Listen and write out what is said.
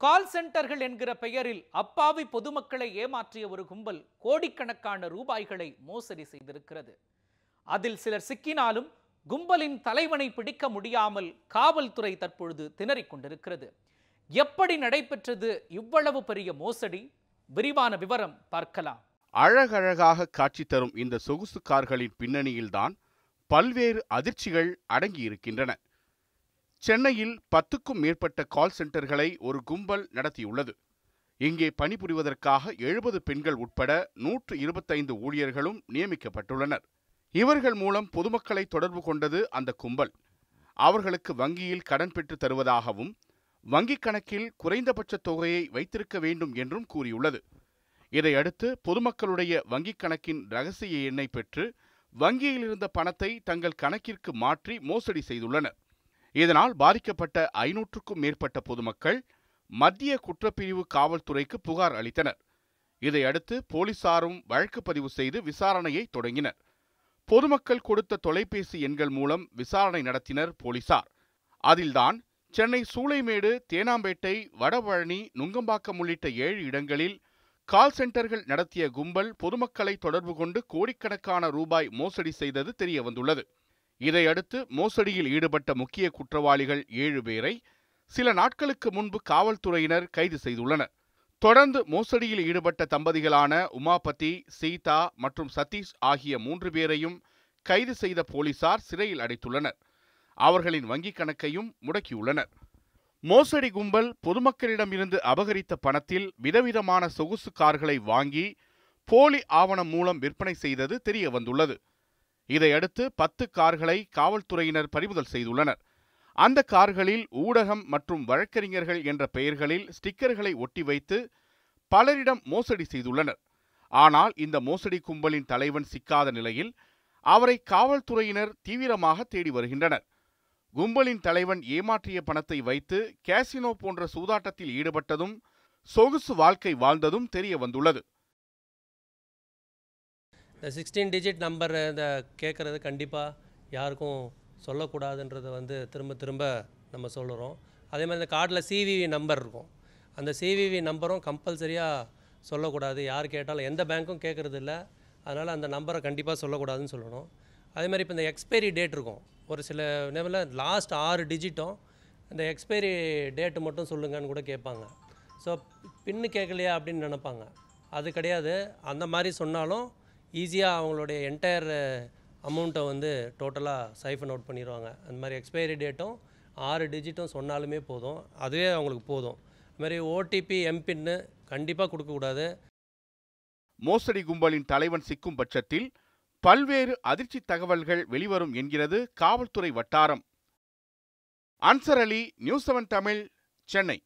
கால் சென்டர்கள் என்கிற பெயரில் அப்பாவி பொதுமக்களை ஏமாற்றிய ஒரு கும்பல் கோடிக்கணக்கான ரூபாய்களை மோசடி செய்திருக்கிறது. அதில் சிலர் சிக்கினாலும் கும்பலின் தலைவனை பிடிக்க முடியாமல் காவல்துறை தற்பொழுது திணறிக் கொண்டிருக்கிறது. எப்படி நடைபெற்றது இவ்வளவு பெரிய மோசடி? விரிவான விவரம் பார்க்கலாம். அழகழகாக காட்சி தரும் இந்த சொகுசு கார்களின் பின்னணியில்தான் பல்வேறு அதிர்ச்சிகள் அடங்கியிருக்கின்றன. சென்னையில் 10க்கும் மேற்பட்ட கால் சென்டர்களை ஒரு கும்பல் நடத்தியுள்ளது. இங்கே பணிபுரிவதற்காக 70 பெண்கள் உட்பட 125 ஊழியர்களும் நியமிக்கப்பட்டுள்ளனர். இவர்கள் மூலம் பொதுமக்களை தொடர்பு கொண்டது அந்த கும்பல். அவர்களுக்கு வங்கியில் கடன் பெற்று தருவதாகவும் வங்கிக் கணக்கில் குறைந்தபட்ச தொகையை வைத்திருக்க வேண்டும் என்றும் கூறியுள்ளது. இதையடுத்து பொதுமக்களுடைய வங்கிக் கணக்கின் ரகசிய எண்ணை பெற்று வங்கியில் இருந்த பணத்தை தங்கள் கணக்கிற்கு மாற்றி மோசடி செய்துள்ளனர். இதனால் பாதிக்கப்பட்ட 500க்கும் மேற்பட்ட பொதுமக்கள் மத்திய குற்றப்பிரிவு காவல்துறைக்கு புகார் அளித்தனர். இதையடுத்து போலீசாரும் வழக்கு பதிவு செய்து விசாரணையை தொடங்கினர். பொதுமக்கள் கொடுத்த தொலைபேசி எண்கள் மூலம் விசாரணை நடத்தினர் போலீசார். அதில்தான் சென்னை சூளைமேடு, தேனாம்பேட்டை, வடபழனி, நுங்கம்பாக்கம் உள்ளிட்ட 7 இடங்களில் கால் சென்டர்கள் நடத்திய கும்பல் பொதுமக்களை தொடர்பு கொண்டு கோடிக்கணக்கான ரூபாய் மோசடி செய்தது தெரிய வந்துள்ளது. இதையடுத்து மோசடியில் ஈடுபட்ட முக்கிய குற்றவாளிகள் 7 பேரை சில நாட்களுக்கு முன்பு காவல்துறையினர் கைது செய்துள்ளனர். தொடர்ந்து மோசடியில் ஈடுபட்ட தம்பதிகளான உமாபதி, சீதா மற்றும் சதீஷ் ஆகிய 3 பேரையும் கைது செய்த போலீசார் சிறையில் அடைத்துள்ளனர். அவர்களின் வங்கிக் கணக்கையும் முடக்கியுள்ளனர். மோசடி கும்பல் பொதுமக்களிடமிருந்து அபகரித்த பணத்தில் விதவிதமான சொகுசு கார்களை வாங்கி போலி ஆவணம் மூலம் விற்பனை செய்தது தெரிய வந்துள்ளது. இதையடுத்து 10 கார்களை காவல்துறையினர் பறிமுதல் செய்துள்ளனர். அந்த கார்களில் ஊடகம் மற்றும் வழக்கறிஞர்கள் என்ற பெயர்களில் ஸ்டிக்கர்களை ஒட்டி வைத்து பலரிடம் மோசடி செய்துள்ளனர். ஆனால் இந்த மோசடி கும்பலின் தலைவன் சிக்காத நிலையில் அவரை காவல்துறையினர் தீவிரமாக தேடி வருகின்றனர். கும்பலின் தலைவன் ஏமாற்றிய பணத்தை வைத்து கேசினோ போன்ற சூதாட்டத்தில் ஈடுபட்டதும் சொகுசு வாழ்க்கை வாழ்ந்ததும் தெரிய வந்துள்ளது. இந்த 16 டிஜிட் நம்பர் இந்த கேட்குறது கண்டிப்பாக யாருக்கும் சொல்லக்கூடாதுன்றதை திரும்ப திரும்ப நம்ம சொல்லுறோம். அதே மாதிரி இந்த கார்டில் சிவிவி நம்பர் இருக்கும். அந்த சிவிவி நம்பரும் கம்பல்சரியாக சொல்லக்கூடாது. யார் கேட்டாலும் எந்த பேங்க்கும் கேட்குறது இல்லை. அதனால் அந்த நம்பரை கண்டிப்பாக சொல்லக்கூடாதுன்னு சொல்லணும். அதே மாதிரி இப்போ இந்த எக்ஸ்பைரி டேட் இருக்கும். ஒரு சில நேமில் லாஸ்ட் 6 டிஜிட்டும் இந்த எக்ஸ்பைரி டேட்டு மட்டும் சொல்லுங்கன்னு கூட கேட்பாங்க. ஸோ பின்னு கேட்கலையா அப்படின்னு நினைப்பாங்க. அது கிடையாது. அந்த மாதிரி சொன்னாலும் ஈஸியாக அவங்களுடைய என்டையர் அமௌண்ட்டை டோட்டலாக சைஃபன் அவுட் பண்ணிடுவாங்க. அந்த மாதிரி எக்ஸ்பைரி டேட்டும் 6 டிஜிட்டும் சொன்னாலுமே போதும். அதுவே அவங்களுக்கு போதும். அது மாதிரி ஓடிபி, எம்பின்னு கண்டிப்பாக கொடுக்கக்கூடாது. மோசடி கும்பலின் தலைவன் சிக்கும் பட்சத்தில் பல்வேறு அதிர்ச்சி தகவல்கள் வெளிவரும் என்கிறது காவல்துறை வட்டாரம். அன்சர் அலி, நியூஸ் 7 தமிழ், சென்னை.